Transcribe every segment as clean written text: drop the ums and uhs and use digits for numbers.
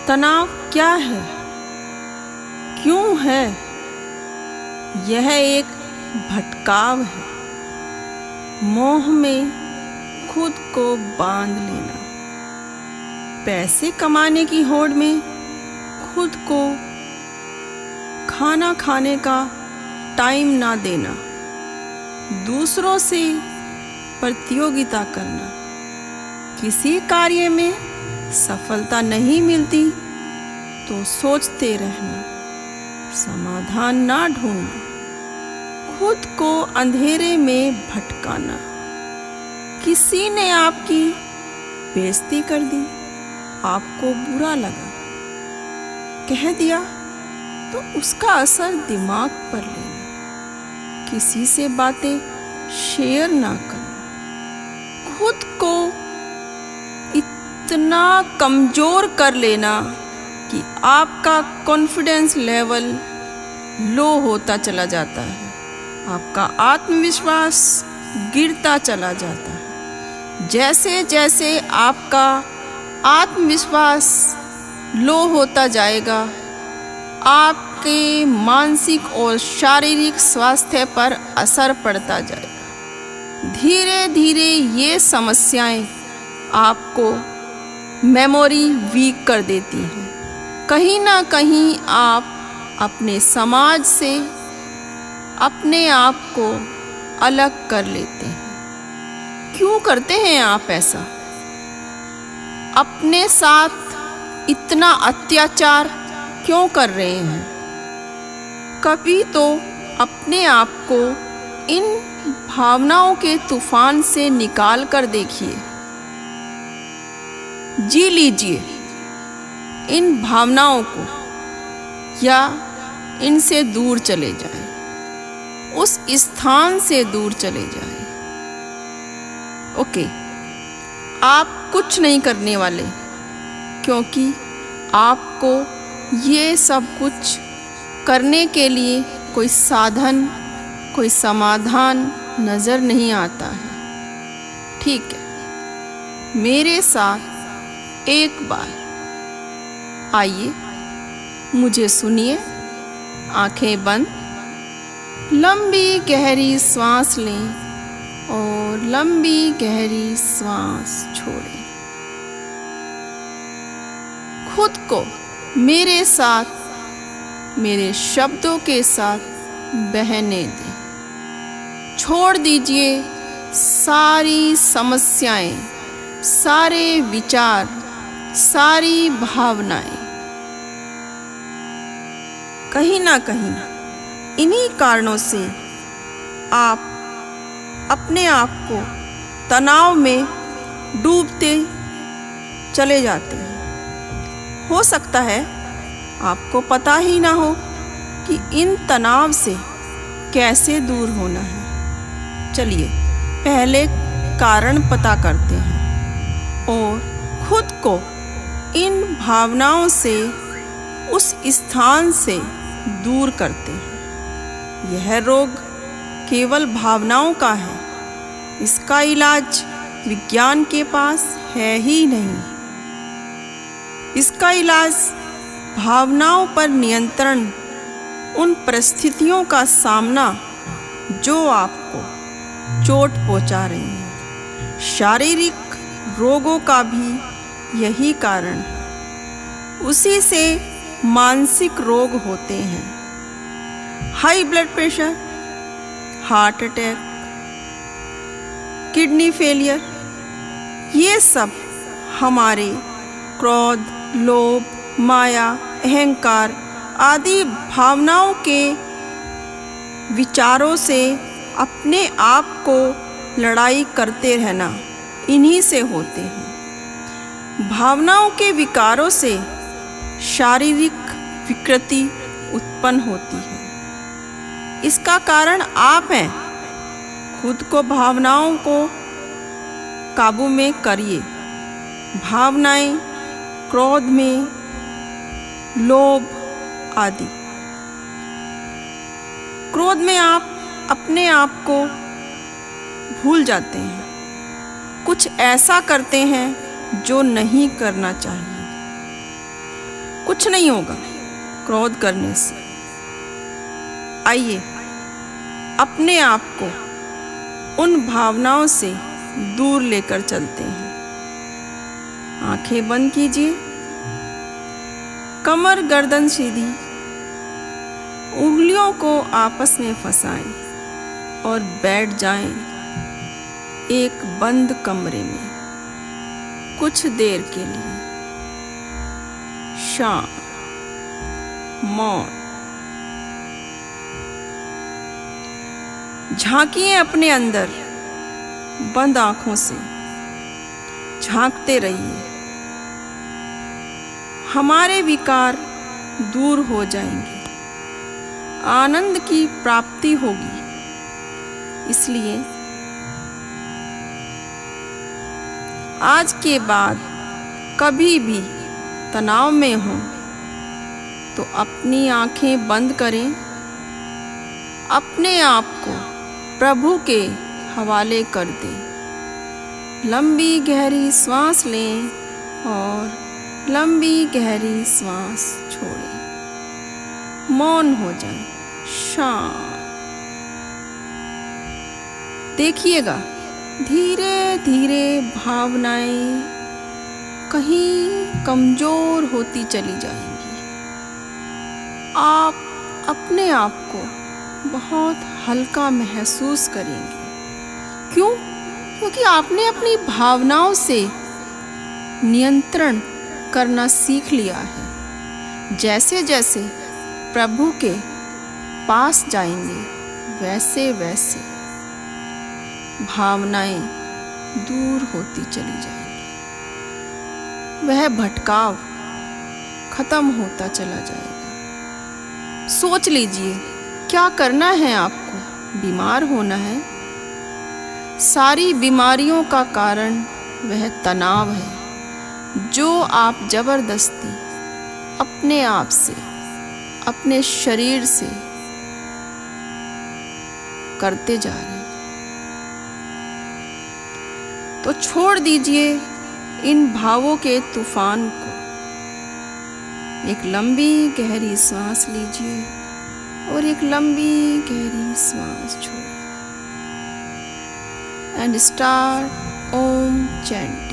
तनाव क्या है, क्यों है? यह एक भटकाव है, मोह में खुद को बांध लेना, पैसे कमाने की होड़ में खुद को खाना खाने का टाइम ना देना, दूसरों से प्रतियोगिता करना, किसी कार्य में सफलता नहीं मिलती तो सोचते रहना, समाधान ना ढूंढना, खुद को अंधेरे में भटकाना, किसी ने आपकी बेइज्जती कर दी, आपको बुरा लगा, कह दिया तो उसका असर दिमाग पर लेना, किसी से बातें शेयर ना करना, खुद को इतना कमजोर कर लेना कि आपका कॉन्फिडेंस लेवल लो होता चला जाता है, आपका आत्मविश्वास गिरता चला जाता है। जैसे जैसे आपका आत्मविश्वास लो होता जाएगा, आपके मानसिक और शारीरिक स्वास्थ्य पर असर पड़ता जाएगा। धीरे धीरे ये समस्याएं आपको मेमोरी वीक कर देती हैं। कहीं ना कहीं आप अपने समाज से अपने आप को अलग कर लेते हैं। क्यों करते हैं आप ऐसा? अपने साथ इतना अत्याचार क्यों कर रहे हैं? कभी तो अपने आप को इन भावनाओं के तूफान से निकाल कर देखिए, जी लीजिए इन भावनाओं को, या इनसे दूर चले जाएं, उस स्थान से दूर चले जाएं। ओके, आप कुछ नहीं करने वाले, क्योंकि आपको ये सब कुछ करने के लिए कोई साधन, कोई समाधान नज़र नहीं आता है। ठीक है, मेरे साथ एक बार आइए, मुझे सुनिए, आंखें बंद, लंबी गहरी सांस लें और लंबी गहरी सांस छोड़ें। खुद को मेरे साथ, मेरे शब्दों के साथ बहने दें। छोड़ दीजिए सारी समस्याएं, सारे विचार, सारी भावनाएं। कहीं ना कहीं इन्हीं कारणों से आप अपने आप को तनाव में डूबते चले जाते हैं। हो सकता है आपको पता ही ना हो कि इन तनाव से कैसे दूर होना है। चलिए पहले कारण पता करते हैं और खुद को इन भावनाओं से, उस स्थान से दूर करते हैं। यह रोग केवल भावनाओं का है, इसका इलाज विज्ञान के पास है ही नहीं। इसका इलाज भावनाओं पर नियंत्रण, उन परिस्थितियों का सामना जो आपको चोट पहुंचा रही हैं। शारीरिक रोगों का भी यही कारण है। उसी से मानसिक रोग होते हैं। High blood pressure, heart attack, kidney failure, ये सब हमारे क्रोध, लोभ, माया, अहंकार आदि भावनाओं के विचारों से अपने आप को लड़ाई करते रहना, इन्हीं से होते हैं। भावनाओं के विकारों से शारीरिक विकृति उत्पन्न होती है। इसका कारण आप हैं। खुद को भावनाओं को काबू में करिए। भावनाएं क्रोध में, लोभ आदि। क्रोध में आप अपने आप को भूल जाते हैं, कुछ ऐसा करते हैं जो नहीं करना चाहिए। कुछ नहीं होगा क्रोध करने से। आइए अपने आप को उन भावनाओं से दूर लेकर चलते हैं। आंखें बंद कीजिए, कमर गर्दन सीधी, उंगलियों को आपस में फंसाएं और बैठ जाएं एक बंद कमरे में कुछ देर के लिए। शांत, मौन। झांकिए अपने अंदर, बंद आंखों से झांकते रहिए। हमारे विकार दूर हो जाएंगे, आनंद की प्राप्ति होगी। इसलिए आज के बाद कभी भी तनाव में हो तो अपनी आंखें बंद करें, अपने आप को प्रभु के हवाले कर दें। लंबी गहरी सांस लें और लंबी गहरी सांस छोड़ें। मौन हो जाएं, शांत। देखिएगा धीरे धीरे भावनाएं कहीं कमजोर होती चली जाएंगी। आप अपने आप को बहुत हल्का महसूस करेंगे। क्यों? क्योंकि आपने अपनी भावनाओं से नियंत्रण करना सीख लिया है। जैसे जैसे प्रभु के पास जाएंगे वैसे वैसे भावनाएं दूर होती चली जाएंगी। वह भटकाव खत्म होता चला जाएगा। सोच लीजिए क्या करना है आपको। बीमार होना है। सारी बीमारियों का कारण वह तनाव है जो आप जबरदस्ती अपने आप से, अपने शरीर से करते जा रहे हैं। तो छोड़ दीजिए इन भावों के तूफान को। एक लंबी गहरी सांस लीजिए और एक लंबी गहरी सांस छोड़िए। And start Om chanting.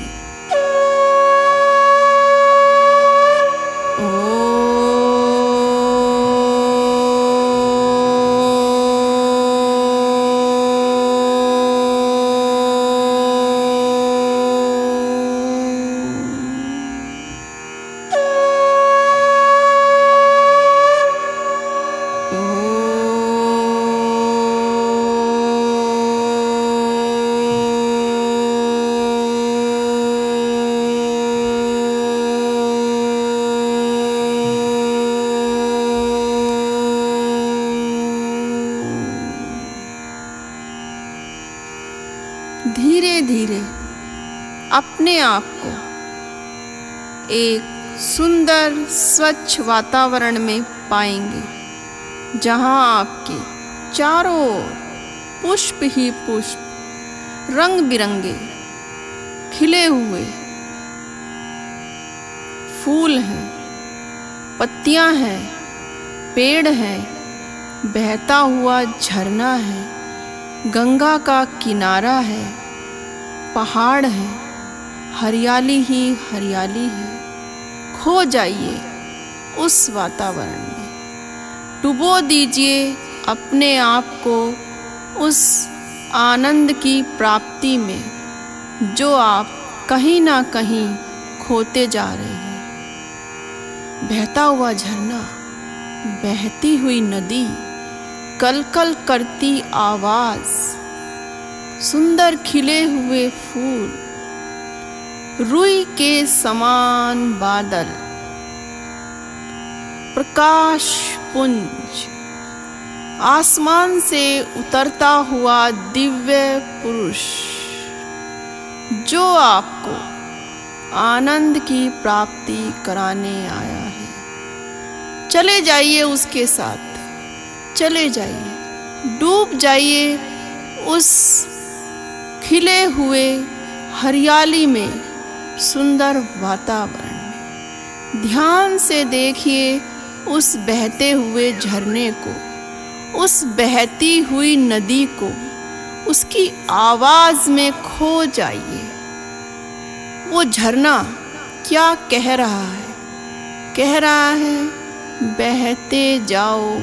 धीरे धीरे अपने आप को एक सुंदर स्वच्छ वातावरण में पाएंगे जहां आपके चारों ओर पुष्प ही पुष्प, रंग बिरंगे खिले हुए फूल हैं, पत्तियां हैं, पेड़ हैं, बहता हुआ झरना है, गंगा का किनारा है, पहाड़ है, हरियाली ही हरियाली है। खो जाइए उस वातावरण में। डुबो दीजिए अपने आप को उस आनंद की प्राप्ति में जो आप कहीं ना कहीं खोते जा रहे हैं। बहता हुआ झरना, बहती हुई नदी, कलकल करती आवाज, सुंदर खिले हुए फूल, रुई के समान बादल, प्रकाश पुंज, आसमान से उतरता हुआ दिव्य पुरुष जो आपको आनंद की प्राप्ति कराने आया है। चले जाइए उसके साथ, चले जाइए, डूब जाइए उस खिले हुए हरियाली में, सुंदर वातावरण में। ध्यान से देखिए उस बहते हुए झरने को, उस बहती हुई नदी को, उसकी आवाज में खो जाइए। वो झरना क्या कह रहा है? कह रहा है, बहते जाओ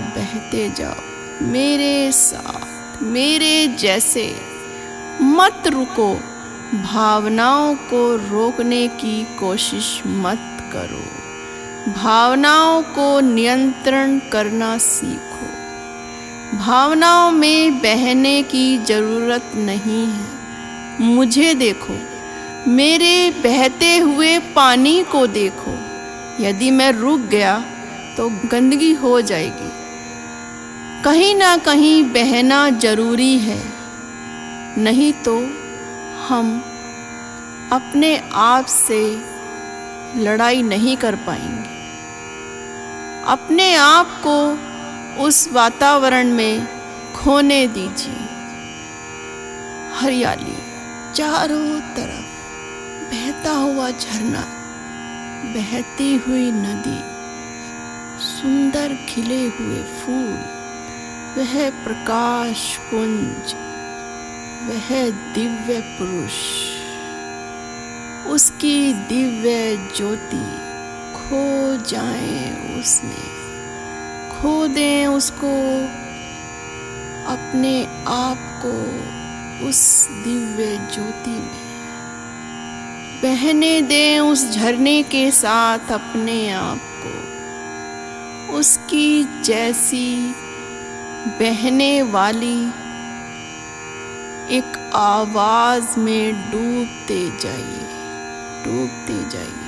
मेरे साथ, मेरे जैसे। मत रुको, भावनाओं को रोकने की कोशिश मत करो। भावनाओं को नियंत्रण करना सीखो। भावनाओं में बहने की जरूरत नहीं है। मुझे देखो, मेरे बहते हुए पानी को देखो। यदि मैं रुक गया तो गंदगी हो जाएगी। कहीं ना कहीं बहना जरूरी है, नहीं तो हम अपने आप से लड़ाई नहीं कर पाएंगे। अपने आप को उस वातावरण में खोने दीजिए। हरियाली, चारों तरफ बहता हुआ झरना, बहती हुई नदी, सुंदर खिले हुए फूल, वह प्रकाश पुंज, वह दिव्य पुरुष, उसकी दिव्य ज्योति। खो जाएं उसमें, खो दें उसको, अपने आप को उस दिव्य ज्योति में। बहने दें उस झरने के साथ अपने आप को, उसकी जैसी बहने वाली एक आवाज में डूबते जाइए, डूबते जाइए।